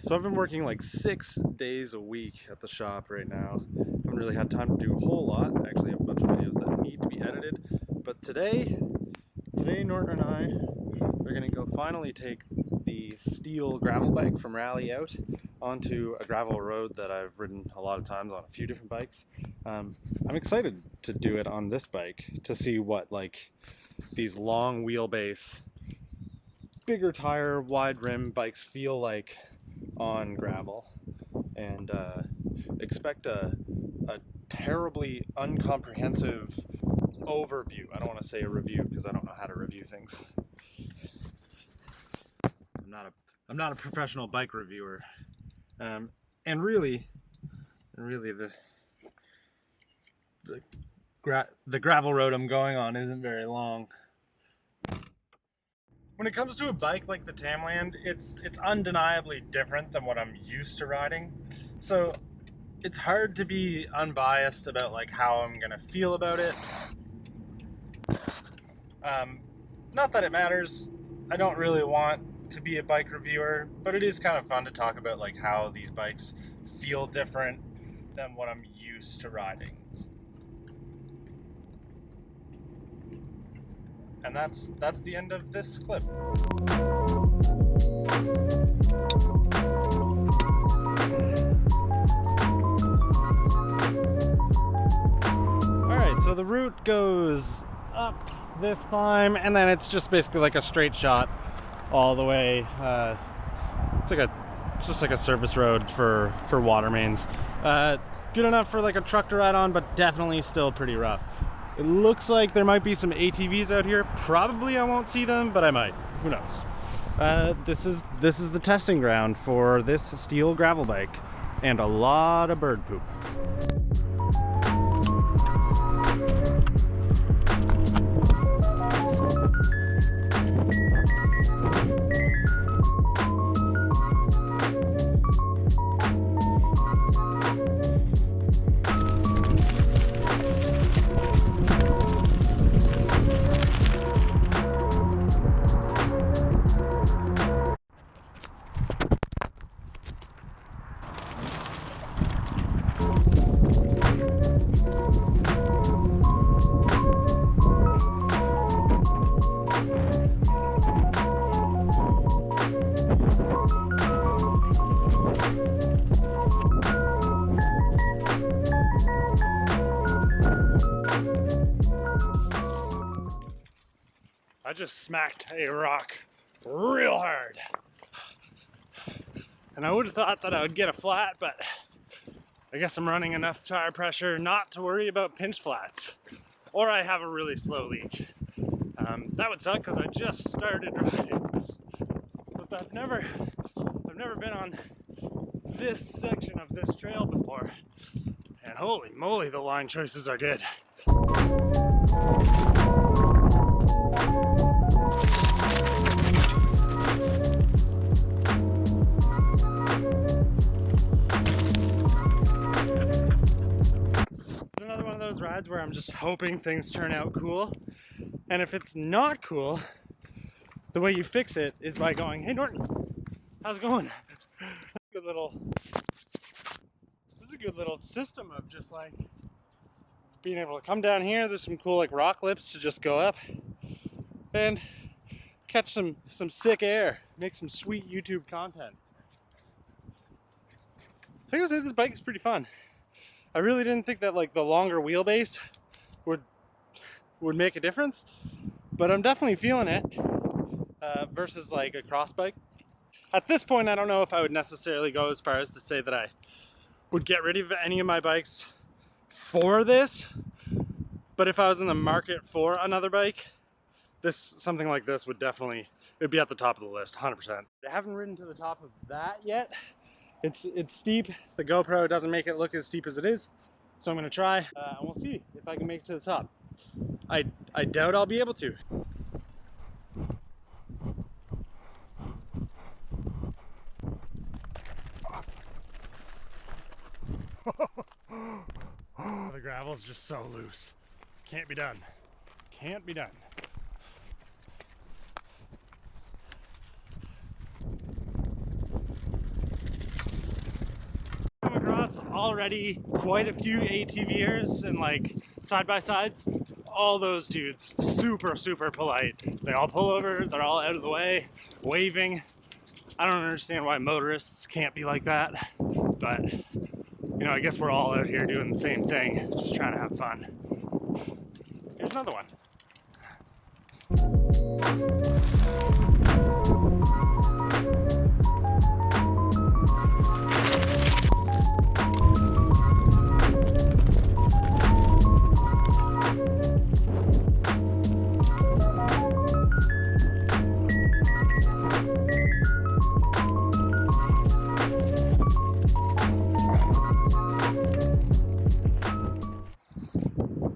So I've been working like 6 days a week at the shop right now. Haven't really had time to do a whole lot. I actually have a bunch of videos that need to be edited. But today Norton and I are gonna go finally take the steel gravel bike from Raleigh out onto a gravel road that I've ridden a lot of times on a few different bikes. I'm excited to do it on this bike to see what like these long wheelbase, bigger tire, wide rim bikes feel like on gravel, and expect a terribly uncomprehensive overview. I don't want to say a review because I don't know how to review things. I'm not a professional bike reviewer, and really the gravel road I'm going on isn't very long. When it comes to a bike like the Tamland, it's undeniably different than what I'm used to riding. So it's hard to be unbiased about like how I'm gonna feel about it. Not that it matters. I don't really want to be a bike reviewer, but it is kind of fun to talk about like how these bikes feel different than what I'm used to riding. And that's the end of this clip. Alright, so the route goes up this climb, and then it's just basically like a straight shot all the way. It's just like a service road for water mains. Good enough for like a truck to ride on, but definitely still pretty rough. It looks like there might be some ATVs out here. Probably I won't see them, but I might. Who knows? This is the testing ground for this steel gravel bike, and a lot of bird poop. I just smacked a rock real hard. And I would have thought that I would get a flat, but I guess I'm running enough tire pressure not to worry about pinch flats. Or I have a really slow leak. That would suck because I just started riding. But I've never been on this section of this trail before. And holy moly, the line choices are good. Rides where I'm just hoping things turn out cool, and if it's not cool, the way you fix it is by going, "Hey Norton, how's it going?" This is a good little system of just like being able to come down here. There's some cool like rock lips to just go up and catch some sick air, make some sweet YouTube content. I gotta say, this bike is pretty fun. I really didn't think that like the longer wheelbase would make a difference, but I'm definitely feeling it versus like a cross bike. At this point, I don't know if I would necessarily go as far as to say that I would get rid of any of my bikes for this, but if I was in the market for another bike, something like this would definitely, it'd be at the top of the list, 100%. I haven't ridden to the top of that yet. It's steep. The GoPro doesn't make it look as steep as it is, so I'm gonna try, and we'll see if I can make it to the top. I doubt I'll be able to. The gravel's just so loose. Can't be done. Can't be done. already quite a few ATVers and like side-by-sides. All those dudes, super, super polite. They all pull over, they're all out of the way, waving. I don't understand why motorists can't be like that, but you know, I guess we're all out here doing the same thing, just trying to have fun. Here's another one.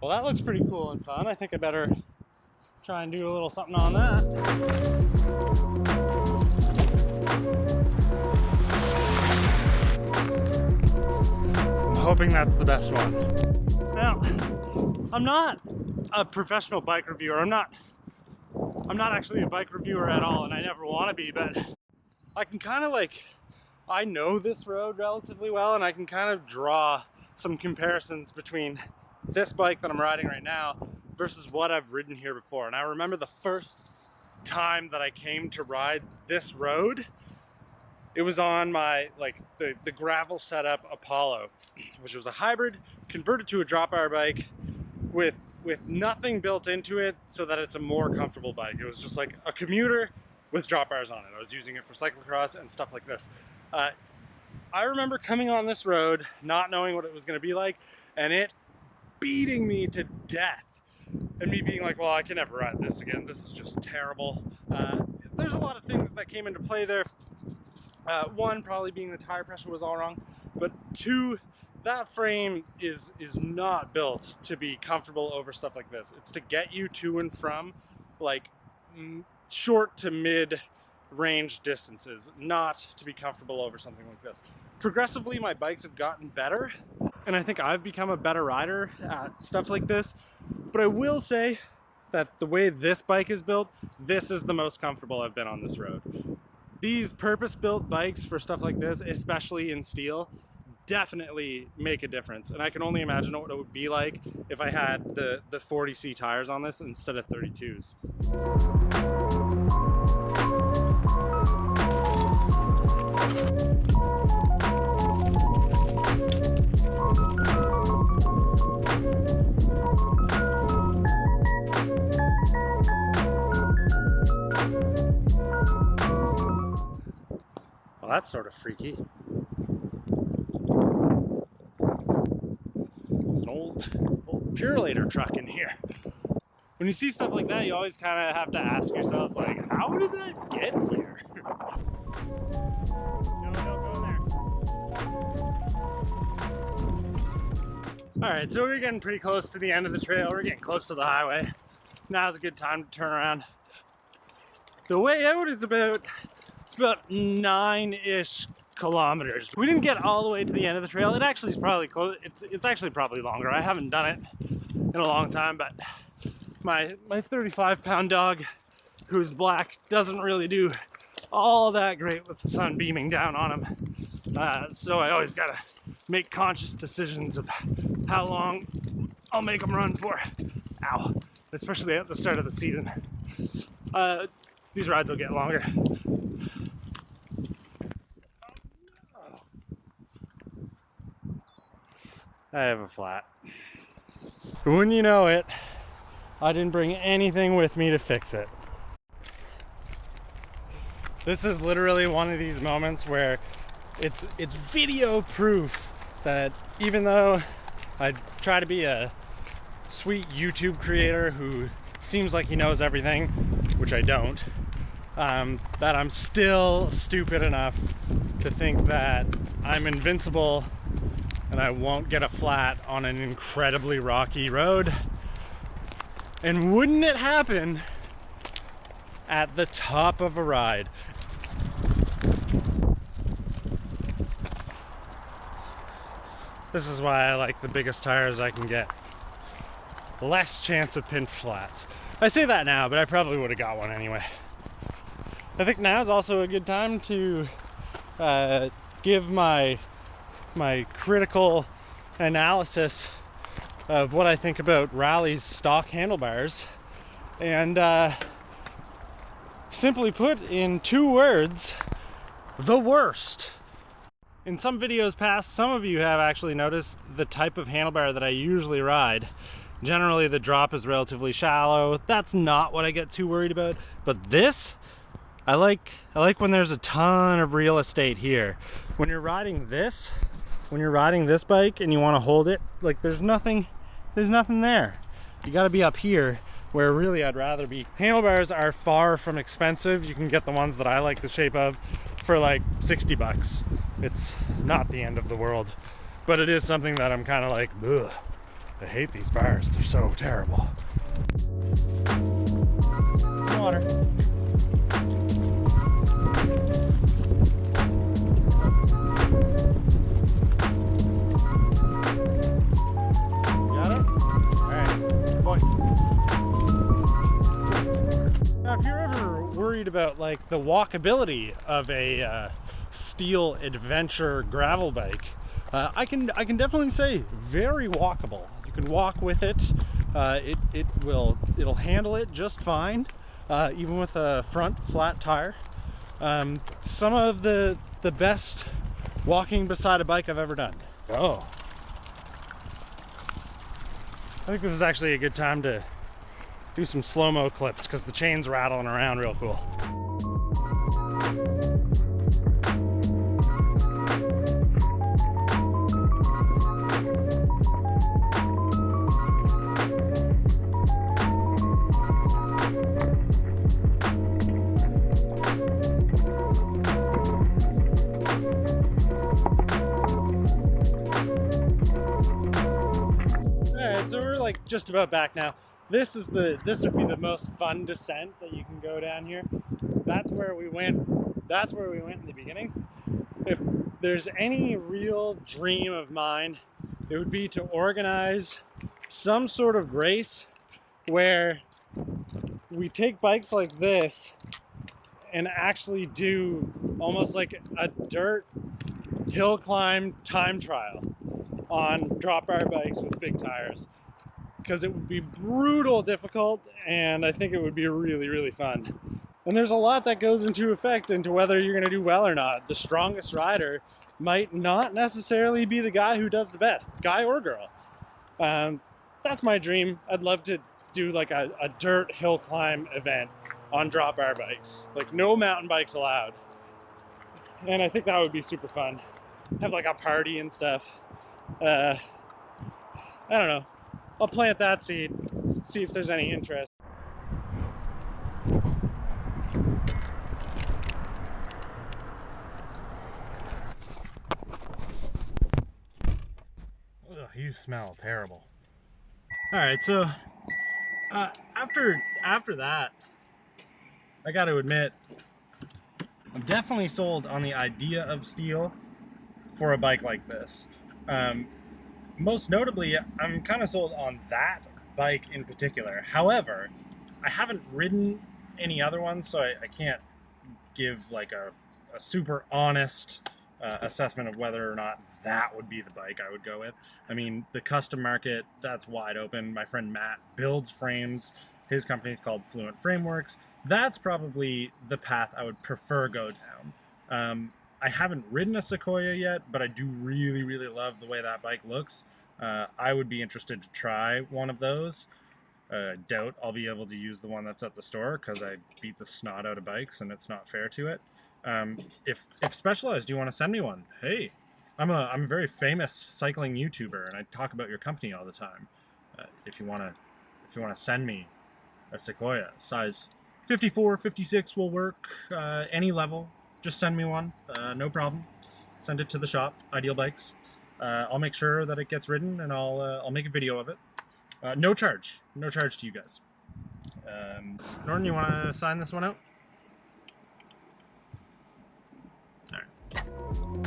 Well, that looks pretty cool and fun. I think I better try and do a little something on that. I'm hoping that's the best one. Now, I'm not a professional bike reviewer. I'm not actually a bike reviewer at all, and I never want to be, but I can kind of like, I know this road relatively well, and I can kind of draw some comparisons between this bike that I'm riding right now versus what I've ridden here before. And I remember the first time that I came to ride this road, it was on my, like, the gravel setup Apollo, which was a hybrid converted to a drop bar bike with nothing built into it so that it's a more comfortable bike. It was just like a commuter with drop bars on it. I was using it for cyclocross and stuff like this. I remember coming on this road, not knowing what it was going to be like, and it beating me to death. And me being like, well, I can never ride this again. This is just terrible. There's a lot of things that came into play there. One, probably being the tire pressure was all wrong. But two, that frame is not built to be comfortable over stuff like this. It's to get you to and from like short to mid range distances, not to be comfortable over something like this. Progressively, my bikes have gotten better, and I think I've become a better rider at stuff like this. But I will say that the way this bike is built, this is the most comfortable I've been on this road. These purpose-built bikes for stuff like this, especially in steel, definitely make a difference. And I can only imagine what it would be like if I had the 40C tires on this instead of 32s. Well, that's sort of freaky. There's an old Purelator truck in here. When you see stuff like that, you always kind of have to ask yourself, like, how did that get here? No, don't go there. Alright, so we're getting pretty close to the end of the trail. We're getting close to the highway. Now's a good time to turn around. The way out is about 9-ish kilometers. We didn't get all the way to the end of the trail. It actually is probably close. It's actually probably longer. I haven't done it in a long time, but my 35-pound dog, who's black, doesn't really do all that great with the sun beaming down on him. So I always gotta make conscious decisions of how long I'll make him run for. Ow. Especially at the start of the season. These rides will get longer. I have a flat. But wouldn't you know it, I didn't bring anything with me to fix it. This is literally one of these moments where it's video proof that even though I try to be a sweet YouTube creator who seems like he knows everything, which I don't, that I'm still stupid enough to think that I'm invincible and I won't get a flat on an incredibly rocky road. And wouldn't it happen at the top of a ride? This is why I like the biggest tires I can get. Less chance of pinch flats. I say that now, but I probably would have got one anyway. I think now is also a good time to give my my critical analysis of what I think about Rally's stock handlebars, and simply put, in 2 words, the worst. In some videos past, some of you have actually noticed the type of handlebar that I usually ride. Generally the drop is relatively shallow. That's not what I get too worried about, but this, I like when there's a ton of real estate here. When you're riding this bike and you want to hold it, like there's nothing there. You got to be up here where really I'd rather be. Handlebars are far from expensive. You can get the ones that I like the shape of for like 60 bucks. It's not the end of the world, but it is something that I'm kind of like, ugh, I hate these bars. They're so terrible. Some water. Got it? Alright, good boy. Now, if you're ever worried about like the walkability of a steel adventure gravel bike, I can definitely say very walkable. You can walk with it. It'll handle it just fine, even with a front flat tire. Some of the best walking beside a bike I've ever done. Oh, I think this is actually a good time to do some slow-mo clips because the chain's rattling around real cool. So we're like just about back now. This would be the most fun descent that you can go down here. That's where we went in the beginning. If there's any real dream of mine, it would be to organize some sort of race where we take bikes like this and actually do almost like a dirt hill climb time trial on drop bar bikes with big tires, because it would be brutal difficult, and I think it would be really, really fun. And there's a lot that goes into effect into whether you're going to do well or not. The strongest rider might not necessarily be the guy who does the best, guy or girl. That's my dream. I'd love to do like a dirt hill climb event on drop bar bikes, like no mountain bikes allowed. And I think that would be super fun. Have like a party and stuff. I don't know. I'll plant that seed, see if there's any interest. Ugh, you smell terrible. All right, so after that, I got to admit, I'm definitely sold on the idea of steel for a bike like this. Most notably, I'm kind of sold on that bike in particular. However, I haven't ridden any other ones, so I can't give like a super honest assessment of whether or not that would be the bike I would go with. I mean, the custom market, that's wide open. My friend Matt builds frames. His company is called Fluent Frameworks. That's probably the path I would prefer go down. I haven't ridden a Sequoia yet, but I do really, really love the way that bike looks. I would be interested to try one of those. Doubt I'll be able to use the one that's at the store because I beat the snot out of bikes and it's not fair to it. If Specialized, do you want to send me one? Hey, I'm a very famous cycling YouTuber and I talk about your company all the time. If you want to send me a Sequoia, size 54, 56 will work. Any level. Just send me one, no problem. Send it to the shop, Ideal Bikes. I'll make sure that it gets ridden, and I'll make a video of it. No charge to you guys. Norton, you want to sign this one out? All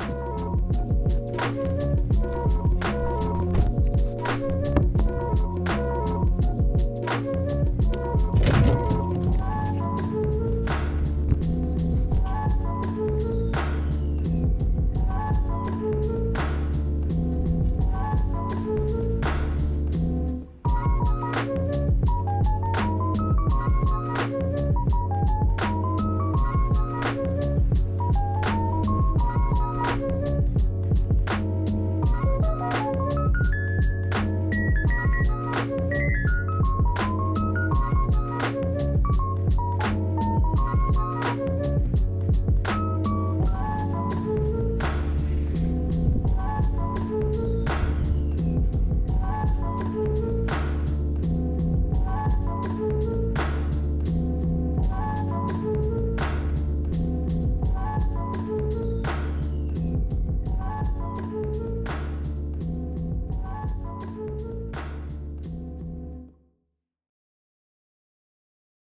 right.